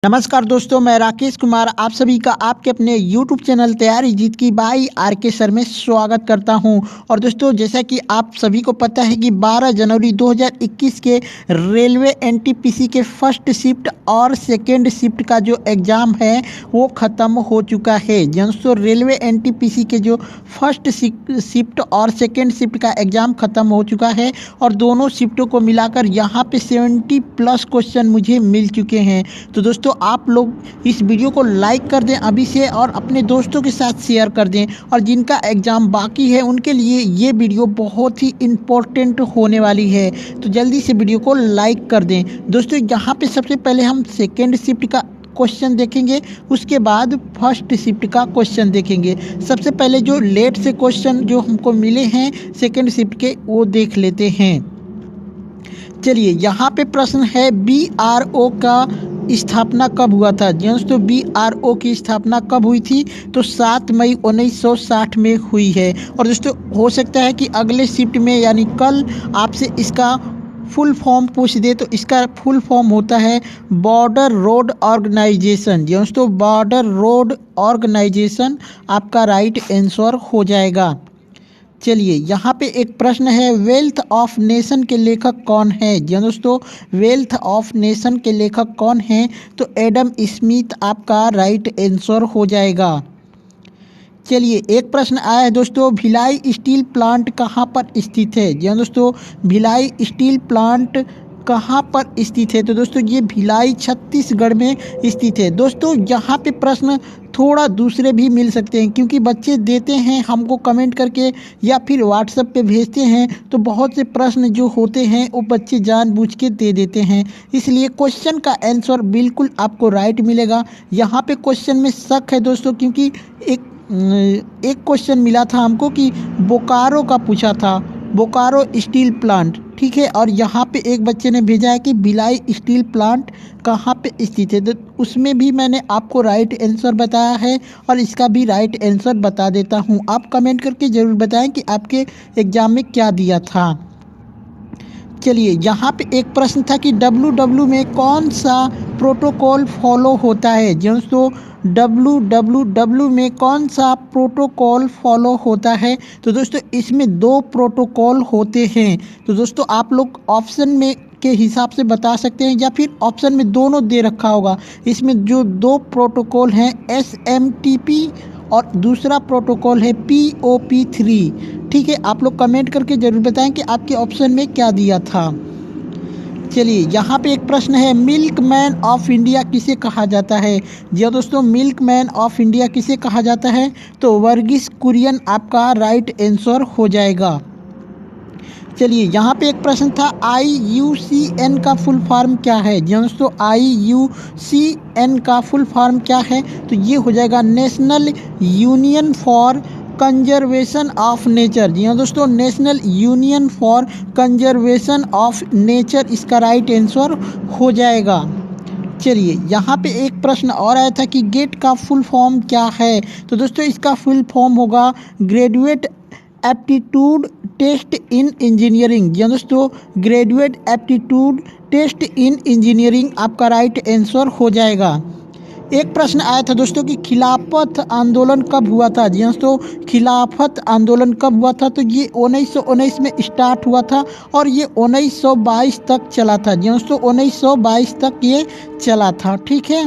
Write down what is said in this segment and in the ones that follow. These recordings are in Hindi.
नमस्कार दोस्तों, मैं राकेश कुमार आप सभी का आपके अपने YouTube चैनल तैयारी जीत की बाई आर.के. सर में स्वागत करता हूं। और दोस्तों, जैसा कि आप सभी को पता है कि 12 जनवरी 2021 के रेलवे एनटीपीसी के फर्स्ट शिफ्ट और सेकेंड शिफ्ट का जो एग्ज़ाम है वो ख़त्म हो चुका है। दोस्तों, रेलवे एनटीपीसी के जो फर्स्ट शिफ्ट और सेकेंड शिफ्ट का एग्ज़ाम ख़त्म हो चुका है और दोनों शिफ्टों को मिलाकर यहाँ पे 70+ क्वेश्चन मुझे मिल चुके हैं। तो दोस्तों, आप लोग इस वीडियो को लाइक कर दें अभी से और अपने दोस्तों के साथ शेयर कर दें। और जिनका एग्ज़ाम बाकी है उनके लिए ये वीडियो बहुत ही इम्पोर्टेंट होने वाली है, तो जल्दी से वीडियो को लाइक कर दें। दोस्तों, यहाँ पे सबसे पहले हम सेकेंड शिफ्ट का क्वेश्चन देखेंगे, उसके बाद फर्स्ट शिफ्ट का क्वेश्चन देखेंगे। सबसे पहले जो लेट से क्वेश्चन जो हमको मिले हैं सेकेंड शिफ्ट के वो देख लेते हैं। चलिए, यहाँ पे प्रश्न है BRO का स्थापना कब हुआ था। दोस्तों, BRO की स्थापना कब हुई थी तो 7 मई 1960 में हुई है। और दोस्तों, हो सकता है कि अगले शिफ्ट में यानी कल आपसे इसका फुल फॉर्म पूछ दे, तो इसका फुल फॉर्म होता है बॉर्डर रोड ऑर्गेनाइजेशन। दोस्तों, बॉर्डर रोड ऑर्गेनाइजेशन आपका राइट आंसर हो जाएगा। चलिए, यहाँ पे एक प्रश्न है, वेल्थ ऑफ नेशन के लेखक कौन है। दोस्तों, वेल्थ ऑफ नेशन के लेखक कौन हैं तो एडम स्मिथ आपका राइट आंसर हो जाएगा। चलिए, एक प्रश्न आया है दोस्तों, भिलाई स्टील प्लांट कहाँ पर स्थित है। दोस्तों, भिलाई स्टील प्लांट कहाँ पर स्थित है तो दोस्तों ये भिलाई छत्तीसगढ़ में स्थित है। दोस्तों, यहाँ पे प्रश्न थोड़ा दूसरे भी मिल सकते हैं, क्योंकि बच्चे देते हैं हमको कमेंट करके या फिर व्हाट्सएप पे भेजते हैं, तो बहुत से प्रश्न जो होते हैं वो बच्चे जानबूझ के दे देते हैं। इसलिए क्वेश्चन का आंसर बिल्कुल आपको राइट मिलेगा। यहाँ पे क्वेश्चन में शक है दोस्तों, क्योंकि एक क्वेश्चन मिला था हमको कि बोकारो का पूछा था, बोकारो स्टील प्लांट, ठीक है। और यहाँ पे एक बच्चे ने भेजा है कि भिलाई स्टील प्लांट कहाँ पे स्थित है, तो उसमें भी मैंने आपको राइट आंसर बताया है और इसका भी राइट आंसर बता देता हूँ। आप कमेंट करके ज़रूर बताएं कि आपके एग्ज़ाम में क्या दिया था। चलिए, यहाँ पे एक प्रश्न था कि WW में कौन सा प्रोटोकॉल फॉलो होता है। दोस्तों, WW में कौन सा प्रोटोकॉल फॉलो होता है तो दोस्तों इसमें 2 प्रोटोकॉल होते हैं। तो दोस्तों, आप लोग ऑप्शन में के हिसाब से बता सकते हैं या फिर ऑप्शन में दोनों दे रखा होगा। इसमें जो 2 प्रोटोकॉल हैं SMTP और दूसरा प्रोटोकॉल है POP3, ठीक है। आप लोग कमेंट करके ज़रूर बताएं कि आपके ऑप्शन में क्या दिया था। चलिए, यहाँ पे एक प्रश्न है, मिल्क मैन ऑफ इंडिया किसे कहा जाता है। जी दोस्तों, मिल्क मैन ऑफ इंडिया किसे कहा जाता है तो वर्गीस कुरियन आपका राइट आंसर हो जाएगा। चलिए, यहाँ पे एक प्रश्न था, IUCN का फुल फॉर्म क्या है। दोस्तों, IUCN का फुल फॉर्म क्या है तो ये हो जाएगा National Union for Conservation of Nature. जी हाँ दोस्तों, National Union for Conservation of Nature इसका राइट आंसर हो जाएगा। चलिए, यहाँ पे एक प्रश्न और आया था कि गेट का फुल फॉर्म क्या है तो दोस्तों इसका फुल फॉर्म होगा graduate aptitude test in engineering. जी दोस्तों, graduate aptitude test in engineering आपका राइट आंसर हो जाएगा। एक प्रश्न आया था दोस्तों कि खिलाफत आंदोलन कब हुआ था। जी दोस्तों, खिलाफत आंदोलन कब हुआ था तो ये 1919 में स्टार्ट हुआ था और ये 1922 तक चला था। जी दोस्तों, 1922 तक ये चला था, ठीक है।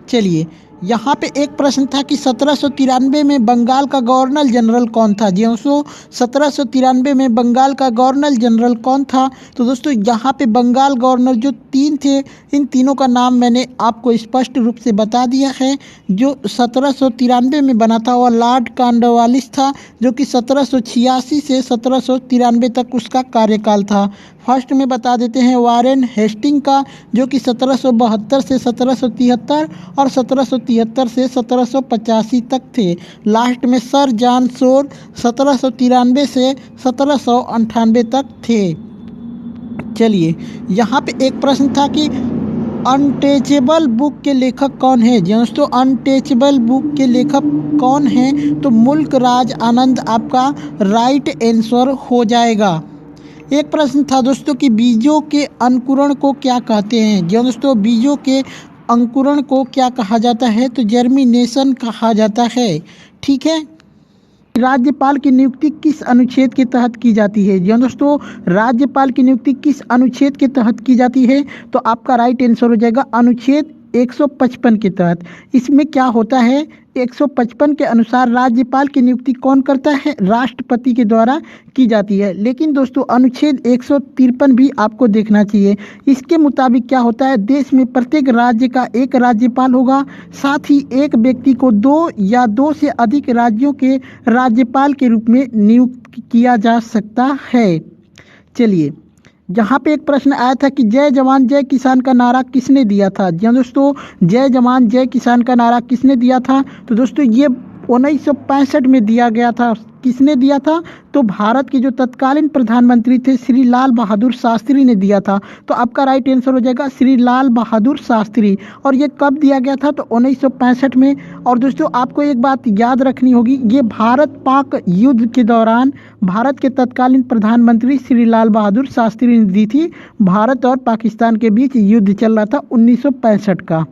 चलिए, यहाँ पे एक प्रश्न था कि 1793 में बंगाल का गवर्नर जनरल कौन था। जी दोस्तों, 1793 में बंगाल का गवर्नर जनरल कौन था तो दोस्तों यहाँ पे बंगाल गवर्नर जो 3 थे, इन तीनों का नाम मैंने आपको स्पष्ट रूप से बता दिया है। जो 1793 में बना था वह लॉर्ड कॉर्नवालिस था, जो कि 1786 से 1793 तक उसका कार्यकाल था। फर्स्ट में बता देते हैं वारेन हेस्टिंग का, जो कि 1772 से 1773 और 1773 से 1785 तक थे। लास्ट में सर जॉन शोर 1793 से 1798 तक थे। चलिए, यहाँ पे एक प्रश्न था कि अनटचेबल बुक के लेखक कौन है। दोस्तों, अनटचेबल बुक के लेखक कौन हैं तो मुल्क राज आनंद आपका राइट आंसर हो जाएगा। एक प्रश्न था दोस्तों कि बीजों के अंकुरण को क्या कहते हैं। दोस्तों बीजों के अंकुरण को क्या कहा जाता है? तो जर्मिनेशन कहा जाता है। ठीक है। राज्यपाल की नियुक्ति किस अनुच्छेद के तहत की जाती है? जी हाँ दोस्तों, राज्यपाल की नियुक्ति किस अनुच्छेद के तहत की जाती है? तो आपका राइट आंसर हो जाएगा अनुच्छेद 155 के तहत। इसमें क्या होता है, 155 के अनुसार राज्यपाल की नियुक्ति कौन करता है? राष्ट्रपति के द्वारा की जाती है। लेकिन दोस्तों अनुच्छेद 153 भी आपको देखना चाहिए। इसके मुताबिक क्या होता है, देश में प्रत्येक राज्य का एक राज्यपाल होगा, साथ ही एक व्यक्ति को 2 या 2 से अधिक राज्यों के राज्यपाल के रूप में नियुक्त किया जा सकता है। चलिए, यहाँ पे एक प्रश्न आया था कि जय जवान जय किसान का नारा किसने दिया था? जी हाँ दोस्तों, जय जवान जय किसान का नारा किसने दिया था? तो दोस्तों ये 1965 में दिया गया था। किसने दिया था? तो भारत के जो तत्कालीन प्रधानमंत्री थे श्री लाल बहादुर शास्त्री ने दिया था। तो आपका राइट आंसर हो जाएगा श्री लाल बहादुर शास्त्री। और ये कब दिया गया था? तो 1965 में। और दोस्तों आपको एक बात याद रखनी होगी, ये भारत पाक युद्ध के दौरान भारत के तत्कालीन प्रधानमंत्री श्री लाल बहादुर शास्त्री ने दी थी। भारत और पाकिस्तान के बीच युद्ध चल रहा था 1965 का।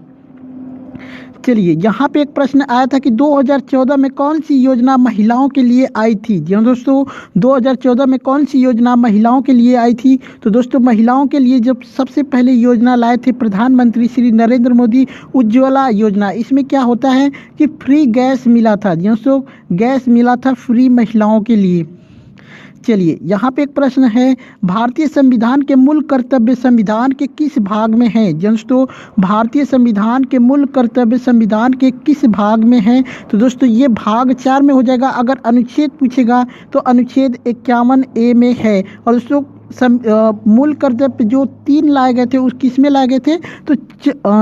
चलिए, यहाँ पे एक प्रश्न आया था कि 2014 में कौन सी योजना महिलाओं के लिए आई थी? जी हाँ दोस्तों, 2014 में कौन सी योजना महिलाओं के लिए आई थी? तो दोस्तों महिलाओं के लिए जब सबसे पहले योजना लाए थे प्रधानमंत्री श्री नरेंद्र मोदी, उज्ज्वला योजना। इसमें क्या होता है कि फ्री गैस मिला था। जी हाँ दोस्तों, गैस मिला था फ्री महिलाओं के लिए। चलिए, यहाँ पे एक प्रश्न है, भारतीय संविधान के मूल कर्तव्य संविधान के किस भाग में है? दोस्तों भारतीय संविधान के मूल कर्तव्य संविधान के किस भाग में है? तो दोस्तों ये भाग 4 में हो जाएगा। अगर अनुच्छेद पूछेगा तो अनुच्छेद 51A में है। और दोस्तों मूल कर्तव्य जो 3 लाए गए थे उस किस में लाए गए थे? तो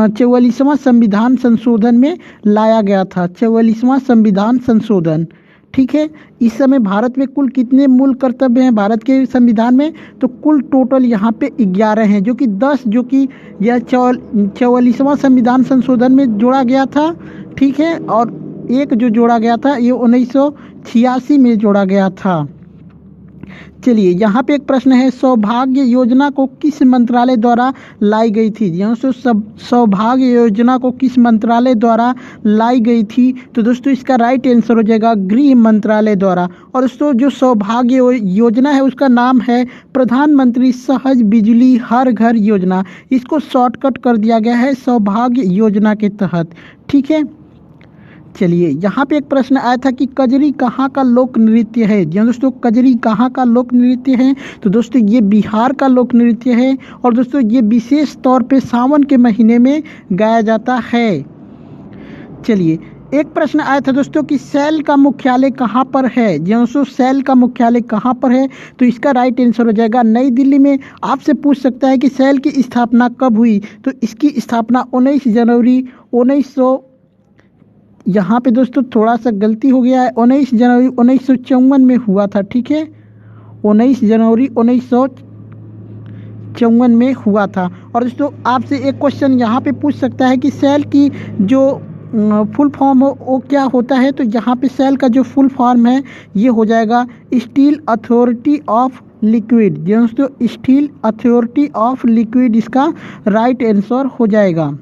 44वां संविधान संशोधन में लाया गया था। 44वां संविधान संशोधन। ठीक है। इस समय भारत में कुल कितने मूल कर्तव्य हैं भारत के संविधान में? तो कुल टोटल यहाँ पे 11 हैं, जो कि 10 जो कि यह 44वां संविधान संशोधन में जोड़ा गया था। ठीक है। और एक जो जोड़ा गया था ये 1986 में जोड़ा गया था। चलिए, यहाँ पे एक प्रश्न है, सौभाग्य योजना को किस मंत्रालय द्वारा लाई गई थी? यहाँ से सौभाग्य योजना को किस मंत्रालय द्वारा लाई गई थी? तो दोस्तों इसका राइट आंसर हो जाएगा गृह मंत्रालय द्वारा। और दोस्तों जो सौभाग्य योजना है उसका नाम है प्रधानमंत्री सहज बिजली हर घर योजना। इसको शॉर्टकट कर दिया गया है सौभाग्य योजना के तहत। ठीक है। चलिए, यहाँ पे एक प्रश्न आया था कि कजरी कहाँ का लोक नृत्य है? जी दोस्तों, कजरी कहाँ का लोक नृत्य है? तो दोस्तों ये बिहार का लोक नृत्य है। और दोस्तों ये विशेष तौर पे सावन के महीने में गाया जाता है। चलिए, एक प्रश्न आया था दोस्तों कि सेल का मुख्यालय कहाँ पर है? जी दोस्तों, सेल का मुख्यालय कहाँ पर है? तो इसका राइट आंसर हो जाएगा नई दिल्ली में। आपसे पूछ सकता है कि सेल की स्थापना कब हुई? तो इसकी स्थापना 19 जनवरी 1900, यहाँ पे दोस्तों थोड़ा सा गलती हो गया है, 19 जनवरी 1954 में हुआ था। ठीक है, 19 जनवरी 1954 में हुआ था। और दोस्तों आपसे एक क्वेश्चन यहाँ पे पूछ सकता है कि सेल की जो फुल फॉर्म हो वो क्या होता है? तो यहाँ पे सेल का जो फुल फॉर्म है ये हो जाएगा स्टील अथॉरिटी ऑफ लिक्विड। दोस्तों स्टील अथॉरिटी ऑफ लिक्विड इसका राइट आंसर हो जाएगा।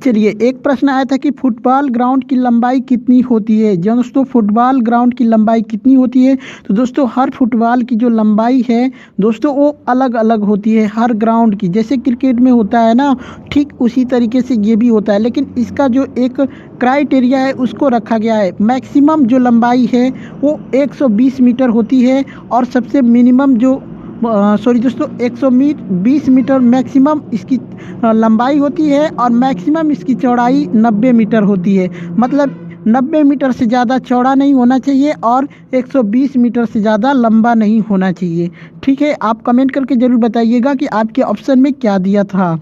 चलिए, एक प्रश्न आया था कि फुटबॉल ग्राउंड की लंबाई कितनी होती है? दोस्तों फुटबॉल ग्राउंड की लंबाई कितनी होती है? तो दोस्तों हर फुटबॉल की जो लंबाई है दोस्तों वो अलग अलग होती है हर ग्राउंड की। जैसे क्रिकेट में होता है ना, ठीक उसी तरीके से ये भी होता है। लेकिन इसका जो एक क्राइटेरिया है उसको रखा गया है। मैक्सिमम जो लंबाई है वो 120 मीटर होती है। और सबसे मिनिमम जो दोस्तों 120 मीटर मैक्सिमम इसकी लंबाई होती है। और मैक्सिमम इसकी चौड़ाई 90 मीटर होती है। मतलब 90 मीटर से ज़्यादा चौड़ा नहीं होना चाहिए और 120 मीटर से ज़्यादा लंबा नहीं होना चाहिए। ठीक है, आप कमेंट करके ज़रूर बताइएगा कि आपके ऑप्शन में क्या दिया था।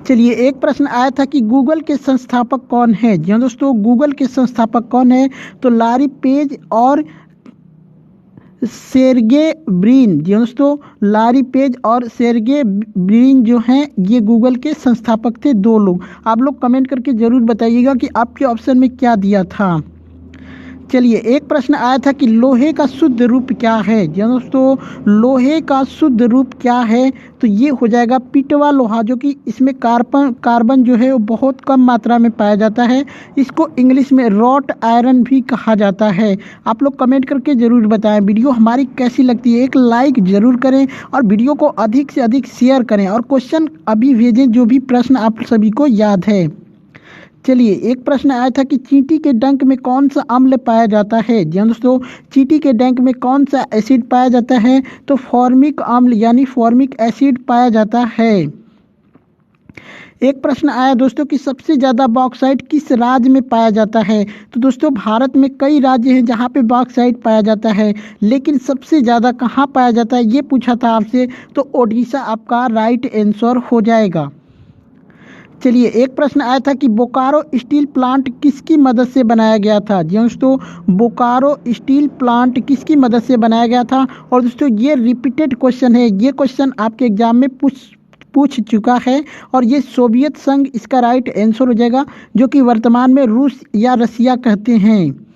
चलिए, एक प्रश्न आया था कि गूगल के संस्थापक कौन है? जी हाँ दोस्तों, गूगल के संस्थापक कौन है? तो लारी पेज और सेर्गे ब्रिन। जी दोस्तों, लारी पेज और सेर्गे ब्रिन जो हैं ये गूगल के संस्थापक थे, 2 लोग। आप लोग कमेंट करके ज़रूर बताइएगा कि आपके ऑप्शन में क्या दिया था। चलिए, एक प्रश्न आया था कि लोहे का शुद्ध रूप क्या है। जी हाँ दोस्तों, लोहे का शुद्ध रूप क्या है, तो ये हो जाएगा पिटवा लोहा, जो कि इसमें कार्बन जो है वो बहुत कम मात्रा में पाया जाता है। इसको इंग्लिश में रॉट आयरन भी कहा जाता है। आप लोग कमेंट करके ज़रूर बताएं वीडियो हमारी कैसी लगती है, एक लाइक ज़रूर करें और वीडियो को अधिक से अधिक शेयर करें और क्वेश्चन अभी भेजें जो भी प्रश्न आप सभी को याद है। चलिए, एक प्रश्न आया था कि चींटी के डंक में कौन सा अम्ल पाया जाता है। जी हाँ दोस्तों, चींटी के डंक में कौन सा एसिड पाया जाता है, तो फॉर्मिक अम्ल यानी फॉर्मिक एसिड पाया जाता है। एक प्रश्न आया दोस्तों कि सबसे ज़्यादा बॉक्साइट किस राज्य में पाया जाता है। तो दोस्तों, भारत में कई राज्य हैं जहाँ पे बॉक्साइट पाया जाता है, लेकिन सबसे ज़्यादा कहाँ पाया जाता है ये पूछा था आपसे, तो ओडिशा आपका राइट आंसर हो जाएगा। चलिए, एक प्रश्न आया था कि बोकारो स्टील प्लांट किसकी मदद से बनाया गया था। जी दोस्तों, बोकारो स्टील प्लांट किसकी मदद से बनाया गया था। और दोस्तों, ये रिपीटेड क्वेश्चन है, ये क्वेश्चन आपके एग्जाम में पूछ चुका है और ये सोवियत संघ इसका राइट आंसर हो जाएगा, जो कि वर्तमान में रूस या रसिया कहते हैं।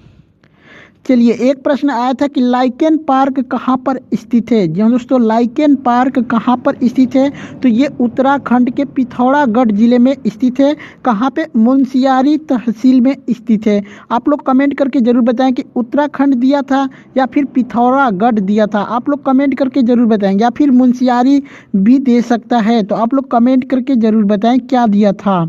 चलिए, एक प्रश्न आया था कि लाइकेन पार्क कहाँ पर स्थित है। जी हाँ दोस्तों, लाइकेन पार्क कहाँ पर स्थित है, तो ये उत्तराखंड के पिथौरागढ़ जिले में स्थित है। कहाँ पे, मुंशियारी तहसील में स्थित है। आप लोग कमेंट करके ज़रूर बताएं कि उत्तराखंड दिया था या फिर पिथौरागढ़ दिया था। आप लोग कमेंट करके ज़रूर बताएं, या फिर मुंशियारी भी दे सकता है, तो आप लोग कमेंट करके ज़रूर बताएं क्या दिया था।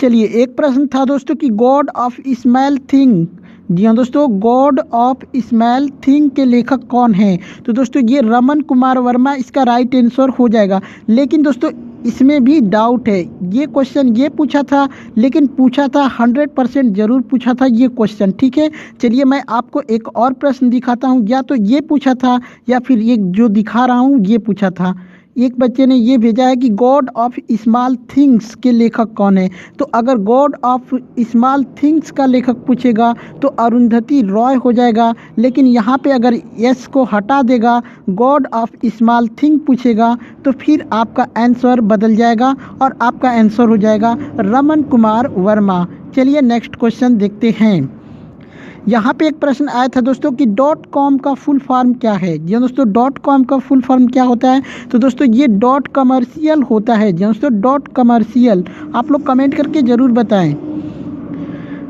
चलिए, एक प्रश्न था दोस्तों कि गॉड ऑफ स्मॉल थिंग। जी हाँ दोस्तों, गॉड ऑफ स्मॉल थिंग के लेखक कौन हैं। तो दोस्तों, ये रमन कुमार वर्मा इसका राइट आंसर हो जाएगा। लेकिन दोस्तों, इसमें भी डाउट है, ये क्वेश्चन ये पूछा था, लेकिन पूछा था 100% ज़रूर पूछा था ये क्वेश्चन। ठीक है, चलिए मैं आपको एक और प्रश्न दिखाता हूँ, या तो ये पूछा था या फिर ये जो दिखा रहा हूँ ये पूछा था। एक बच्चे ने ये भेजा है कि गॉड ऑफ स्मॉल थिंग्स के लेखक कौन है। तो अगर गॉड ऑफ स्मॉल थिंग्स का लेखक पूछेगा तो अरुंधति रॉय हो जाएगा, लेकिन यहाँ पे अगर यस को हटा देगा, गॉड ऑफ स्मॉल थिंग पूछेगा, तो फिर आपका आंसर बदल जाएगा और आपका आंसर हो जाएगा रमन कुमार वर्मा। चलिए नेक्स्ट क्वेश्चन देखते हैं। यहाँ पे एक प्रश्न आया था दोस्तों कि .com का फुल फॉर्म क्या है। जी दोस्तों, .com का फुल फॉर्म क्या होता है, तो दोस्तों ये डॉट कमर्शियल होता है। जी दोस्तों, डॉट कमर्शियल। आप लोग कमेंट करके ज़रूर बताएं।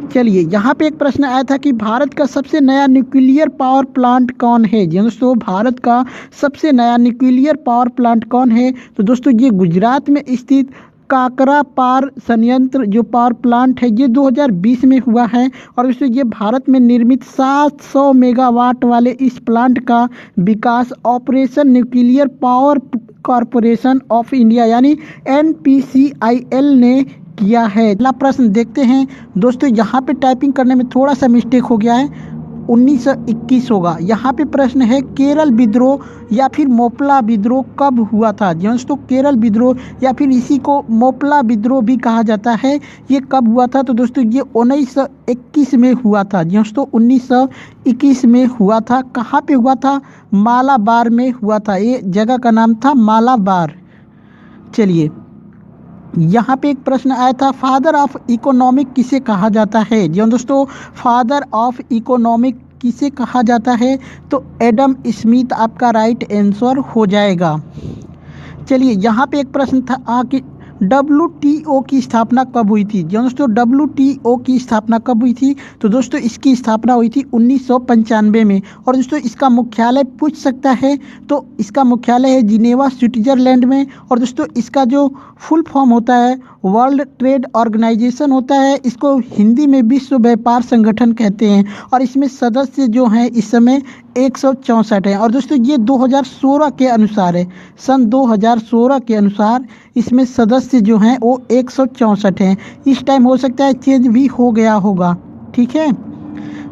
चलिए, यहाँ पे एक प्रश्न आया था कि भारत का सबसे नया न्यूक्लियर पावर प्लांट कौन है। जी दोस्तों, भारत का सबसे नया न्यूक्लियर पावर प्लांट कौन है, तो दोस्तों ये गुजरात में स्थित काकरा पार संयंत्र जो पावर प्लांट है ये 2020 में हुआ है। और इससे ये भारत में निर्मित 700 मेगावाट वाले इस प्लांट का विकास operation Nuclear Power Corporation of India यानी NPCIL ने किया है। अगला प्रश्न देखते हैं दोस्तों, यहाँ पे टाइपिंग करने में थोड़ा सा मिस्टेक हो गया है, 1921 होगा। यहाँ पे प्रश्न है केरल विद्रोह या फिर मोपला विद्रोह कब हुआ था। दोस्तों, केरल विद्रोह या फिर इसी को मोपला विद्रोह भी कहा जाता है, ये कब हुआ था, तो दोस्तों ये 1921 में हुआ था। दोस्तों 1921 में हुआ था। कहाँ पे हुआ था, मालाबार में हुआ था, ये जगह का नाम था मालाबार। चलिए, यहाँ पे एक प्रश्न आया था फादर ऑफ इकोनॉमिक किसे कहा जाता है। जी दोस्तों, फादर ऑफ इकोनॉमिक किसे कहा जाता है, तो एडम स्मिथ आपका राइट आंसर हो जाएगा। चलिए, यहाँ पे एक प्रश्न था कि WTO की स्थापना कब हुई थी। दोस्तों, WTO की स्थापना कब हुई थी, तो दोस्तों इसकी स्थापना हुई थी 1995 में। और दोस्तों इसका मुख्यालय पूछ सकता है, तो इसका मुख्यालय है जिनेवा स्विट्जरलैंड में। और दोस्तों इसका जो फुल फॉर्म होता है वर्ल्ड ट्रेड ऑर्गेनाइजेशन होता है, इसको हिंदी में विश्व व्यापार संगठन कहते हैं। और इसमें सदस्य जो हैं इस समय 164 हैं। और दोस्तों ये 2016 के अनुसार है, सन 2016 के अनुसार इसमें सदस्य जो हैं वो 164 हैं। इस टाइम हो सकता है चेंज भी हो गया होगा। ठीक है,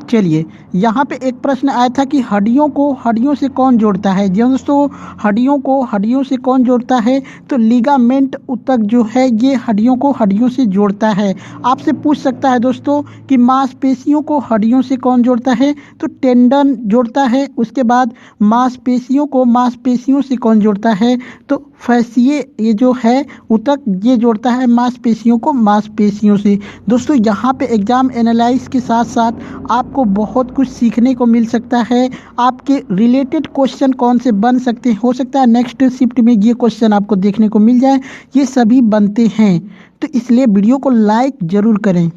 चलिए यहाँ पे एक प्रश्न आया था कि हड्डियों को हड्डियों से कौन जोड़ता है। जी हाँ दोस्तों, हड्डियों को हड्डियों से कौन जोड़ता है, तो लिगामेंट ऊतक जो है ये हड्डियों को हड्डियों से जोड़ता है। आपसे पूछ सकता है दोस्तों कि मांसपेशियों को हड्डियों से कौन जोड़ता है, तो टेंडन जोड़ता है। उसके बाद मांसपेशियों को मांसपेशियों से कौन जोड़ता है, तो फैसिए ये जो है ऊतक ये जोड़ता है मांसपेशियों को मांसपेशियों से। दोस्तों यहाँ पे एग्जाम एनालाइज के साथ साथ आपको बहुत कुछ सीखने को मिल सकता है। आपके रिलेटेड क्वेश्चन कौन से बन सकते हैं, हो सकता है नेक्स्ट शिफ्ट में ये क्वेश्चन आपको देखने को मिल जाए, ये सभी बनते हैं। तो इसलिए वीडियो को लाइक ज़रूर करें।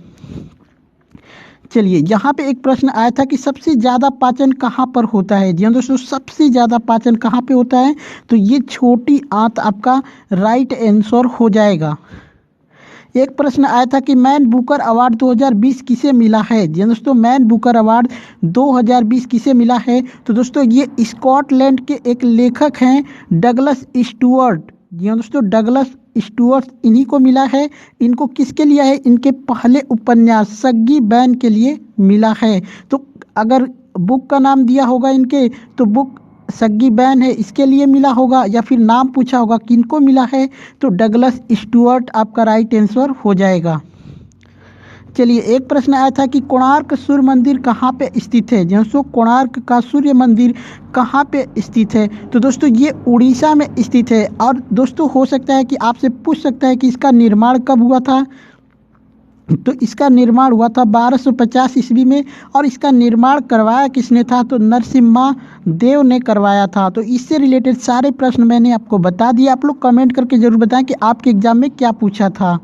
चलिए यहाँ पे एक प्रश्न आया था कि सबसे ज़्यादा पाचन कहाँ पर होता है। जी हाँ दोस्तों, सबसे ज़्यादा पाचन कहाँ पे होता है, तो ये छोटी आंत आपका राइट आंसर हो जाएगा। एक प्रश्न आया था कि मैन बुकर अवार्ड 2020 किसे मिला है। जी हाँ दोस्तों, मैन बुकर अवार्ड 2020 किसे मिला है, तो दोस्तों ये स्कॉटलैंड के एक लेखक हैं डगलस स्टुअर्ट। जी हाँ दोस्तों, डगलस स्टुअर्ट इन्हीं को मिला है। इनको किसके लिए है, इनके पहले उपन्यास सग्गी बैन के लिए मिला है। तो अगर बुक का नाम दिया होगा इनके, तो बुक सग्गी बैन है इसके लिए मिला होगा, या फिर नाम पूछा होगा किनको मिला है, तो डगलस स्टुअर्ट आपका राइट आंसर हो जाएगा। चलिए एक प्रश्न आया था कि कोणार्क सूर्य मंदिर कहाँ पे स्थित है। दोस्तों कोणार्क का सूर्य मंदिर कहाँ पे स्थित है, तो दोस्तों ये उड़ीसा में स्थित है। और दोस्तों हो सकता है कि आपसे पूछ सकता है कि इसका निर्माण कब हुआ था, तो इसका निर्माण हुआ था 1250 ईस्वी में। और इसका निर्माण करवाया किसने था, तो नरसिम्हा देव ने करवाया था। तो इससे रिलेटेड सारे प्रश्न मैंने आपको बता दिए। आप लोग कमेंट करके ज़रूर बताएं कि आपके एग्जाम में क्या पूछा था।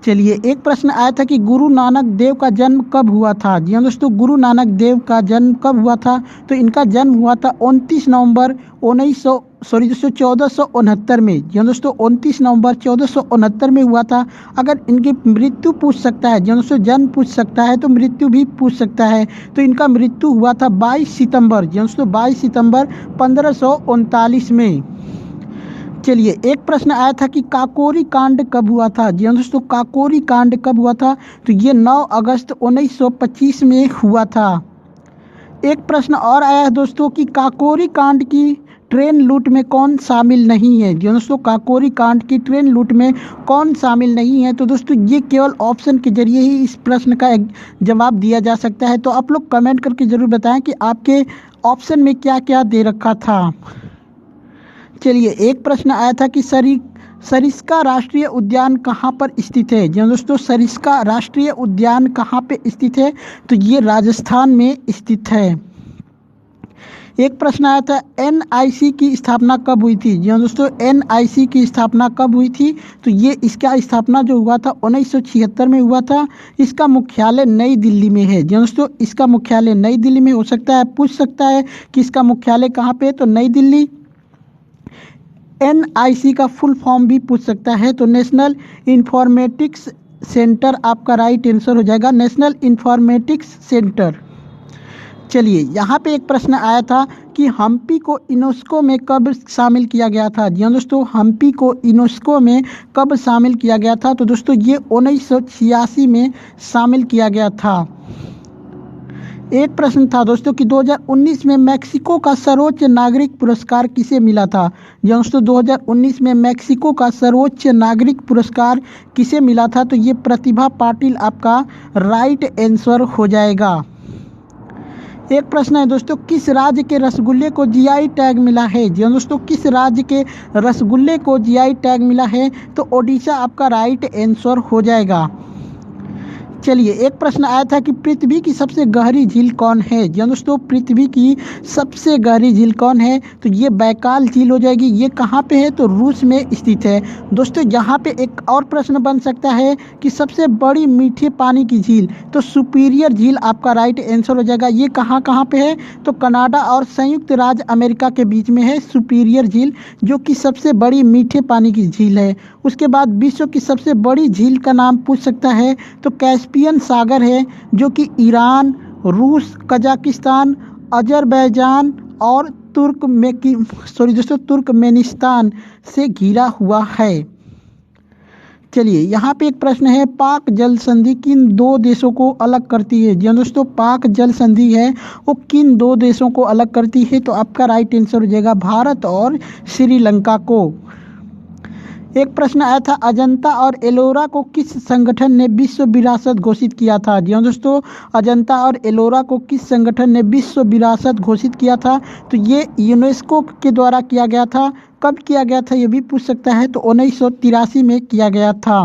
चलिए एक प्रश्न आया था कि गुरु नानक देव का जन्म कब हुआ था। जी हाँ दोस्तों, गुरु नानक देव का जन्म कब हुआ था, तो इनका जन्म हुआ था 29 नवंबर 1469 में। जी हाँ दोस्तों, 29 नवंबर 1469 में हुआ था। अगर इनकी मृत्यु पूछ सकता है, जी हाँ दोस्तों, जन्म पूछ सकता है तो मृत्यु भी पूछ सकता है। तो इनका मृत्यु हुआ था 22 सितंबर, जी हाँ दोस्तों, 22 सितंबर 1539 में। चलिए एक प्रश्न आया था कि काकोरी कांड कब हुआ था। जी हाँ दोस्तों, काकोरी कांड कब हुआ था, तो ये 9 अगस्त 1925 में हुआ था। एक प्रश्न और आया है दोस्तों कि काकोरी कांड की ट्रेन लूट में कौन शामिल नहीं है। जी हाँ दोस्तों, काकोरी कांड की ट्रेन लूट में कौन शामिल नहीं है, तो दोस्तों ये केवल ऑप्शन के जरिए ही इस प्रश्न का एक जवाब दिया जा सकता है। तो आप लोग कमेंट करके ज़रूर बताएं कि आपके ऑप्शन में क्या क्या दे रखा था। चलिए एक प्रश्न आया था कि सरिस्का राष्ट्रीय उद्यान कहाँ पर स्थित है। जी हाँ दोस्तों, सरिस्का राष्ट्रीय उद्यान कहाँ पे स्थित है, तो ये राजस्थान में स्थित है। एक प्रश्न आया था एनआईसी की स्थापना कब हुई थी। जी हाँ दोस्तों, एनआईसी की स्थापना कब हुई थी, तो ये इसका स्थापना जो हुआ था 1976 में हुआ था। इसका मुख्यालय नई दिल्ली में है। जी हाँ दोस्तों, इसका मुख्यालय नई दिल्ली में हो सकता है, पूछ सकता है कि इसका मुख्यालय कहाँ पे है, तो नई दिल्ली। एनआईसी का फुल फॉर्म भी पूछ सकता है, तो नेशनल इंफॉर्मेटिक्स सेंटर आपका राइट आंसर हो जाएगा, नेशनल इंफॉर्मेटिक्स सेंटर। चलिए यहाँ पे एक प्रश्न आया था कि हम्पी को यूनेस्को में कब शामिल किया गया था। जी हाँ दोस्तों, हम्पी को यूनेस्को में कब शामिल किया गया था, तो दोस्तों ये 1986 में शामिल किया गया था। एक प्रश्न था दोस्तों कि 2019 में मैक्सिको का सर्वोच्च नागरिक पुरस्कार किसे मिला था। जी दोस्तों, 2019 में मैक्सिको का सर्वोच्च नागरिक पुरस्कार किसे मिला था, तो ये प्रतिभा पाटिल आपका राइट आंसर हो जाएगा। एक प्रश्न है दोस्तों, किस राज्य के रसगुल्ले को जीआई टैग मिला है। जी दोस्तों, किस राज्य के रसगुल्ले को जीआई टैग मिला है, तो ओडिशा आपका राइट आंसर हो जाएगा। चलिए एक प्रश्न आया था कि पृथ्वी की सबसे गहरी झील कौन है। जी दोस्तों, पृथ्वी की सबसे गहरी झील कौन है, तो ये बैकाल झील हो जाएगी। ये कहाँ पे है, तो रूस में स्थित है। दोस्तों यहाँ पे एक और प्रश्न बन सकता है कि सबसे बड़ी मीठे पानी की झील, तो सुपीरियर झील आपका राइट आंसर हो जाएगा। ये कहाँ कहाँ पे है, तो कनाडा और संयुक्त राज्य अमेरिका के बीच में है सुपीरियर झील, जो कि सबसे बड़ी मीठे पानी की झील है। उसके बाद विश्व की सबसे बड़ी झील का नाम पूछ सकता है, तो कैस्पियन सागर है, जो कि ईरान, रूस, कजाकिस्तान, अजरबैजान और तुर्कमेनिस्तान से घिरा हुआ है। चलिए यहाँ पे एक प्रश्न है, पाक जल संधि किन दो देशों को अलग करती है? जी हाँ दोस्तों, पाक जल संधि है वो किन दो देशों को अलग करती है? तो आपका राइट आंसर हो जाएगा भारत और श्रीलंका को। एक प्रश्न आया था, अजंता और एलोरा को किस संगठन ने विश्व विरासत घोषित किया था? जी हाँ दोस्तों, अजंता और एलोरा को किस संगठन ने विश्व विरासत घोषित किया था? तो ये यूनेस्को के द्वारा किया गया था। कब किया गया था ये भी पूछ सकता है, तो 1983 में किया गया था।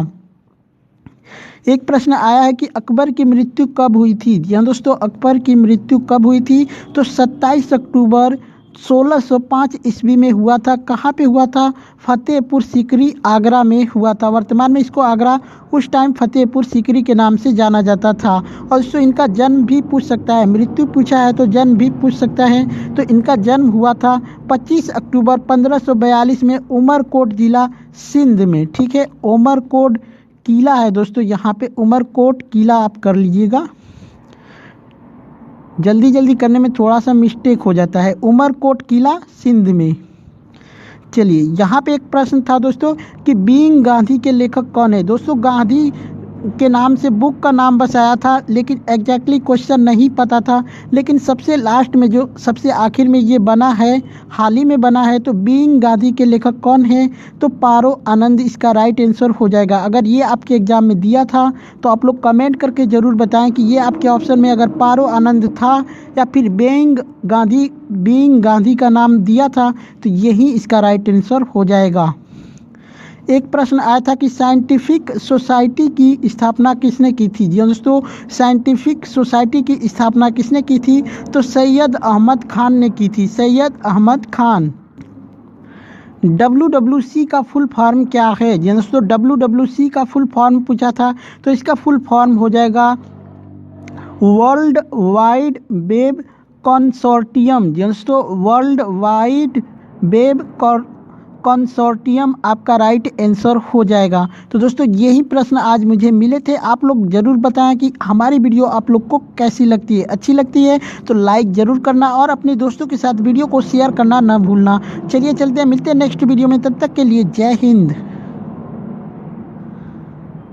एक प्रश्न आया है कि अकबर की मृत्यु कब हुई थी? जी हाँ दोस्तों, अकबर की मृत्यु कब हुई थी? तो 27 अक्टूबर 1605 ईस्वी में हुआ था। कहाँ पे हुआ था? फतेहपुर सीकरी, आगरा में हुआ था। वर्तमान में इसको आगरा, उस टाइम फतेहपुर सीकरी के नाम से जाना जाता था। और इससे इनका जन्म भी पूछ सकता है, मृत्यु पूछा है तो जन्म भी पूछ सकता है। तो इनका जन्म हुआ था 25 अक्टूबर 1542 में उमरकोट जिला सिंध में। ठीक है, उमरकोट किला है दोस्तों, यहाँ पे उमरकोट किला आप कर लीजिएगा, जल्दी जल्दी करने में थोड़ा सा मिस्टेक हो जाता है। उमरकोट किला सिंध में। चलिए यहाँ पे एक प्रश्न था दोस्तों कि बीइंग गांधी के लेखक कौन है? दोस्तों गांधी के नाम से बुक का नाम बस आया था, लेकिन एग्जैक्टली क्वेश्चन नहीं पता था। लेकिन सबसे लास्ट में जो सबसे आखिर में ये बना है, हाल ही में बना है, तो बीइंग गांधी के लेखक कौन है? तो पारो आनंद इसका राइट आंसर हो जाएगा। अगर ये आपके एग्जाम में दिया था तो आप लोग कमेंट करके ज़रूर बताएं कि ये आपके ऑप्शन में अगर पारो आनंद था या फिर बीइंग गांधी का नाम दिया था, तो यही इसका राइट आंसर हो जाएगा। एक प्रश्न आया था कि साइंटिफिक सोसाइटी की स्थापना किसने की थी? जी दोस्तों, साइंटिफिक सोसाइटी की स्थापना किसने की थी? तो सैयद अहमद खान ने की थी, सैयद अहमद खान। WWC का फुल फॉर्म क्या है? जी दोस्तों, WWC का फुल फॉर्म पूछा था, तो इसका फुल फॉर्म हो जाएगा वर्ल्ड वाइड वेब कंसोर्टियम। जी दोस्तों, वर्ल्ड वाइड वेब कंसोर्टियम आपका राइट आंसर हो जाएगा। तो दोस्तों यही प्रश्न आज मुझे मिले थे। आप लोग ज़रूर बताएं कि हमारी वीडियो आप लोग को कैसी लगती है। अच्छी लगती है तो लाइक ज़रूर करना और अपने दोस्तों के साथ वीडियो को शेयर करना ना भूलना। चलिए चलते हैं, मिलते हैं नेक्स्ट वीडियो में, तब तक के लिए जय हिंद।